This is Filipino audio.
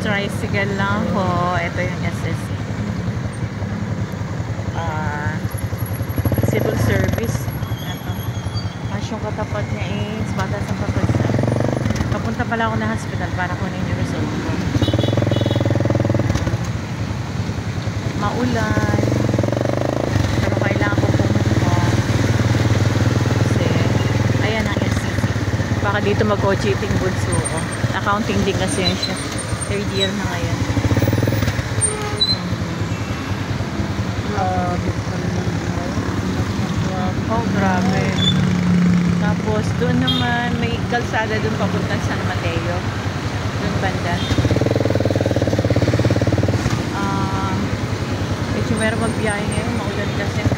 Nagta-tricycle lang ako. Ito yung SSC. Civil service. Ito. Tapos yung katapat niya is Batas ng Pagkasan. Papunta pala ako na hospital para kunin yung result ko. Maulan. Pero kailangan ko pumunta. Kasi, ayan ang SCC. Baka dito mag-coaching bunso ko. Accounting din kasi yun siya. Third year na ngayon. Oh, grabe. Tapos, doon naman, may kalsada doon papunta San Mateo. Doon banda. Medyo meron magbiyahe ngayon. Maulan kasi.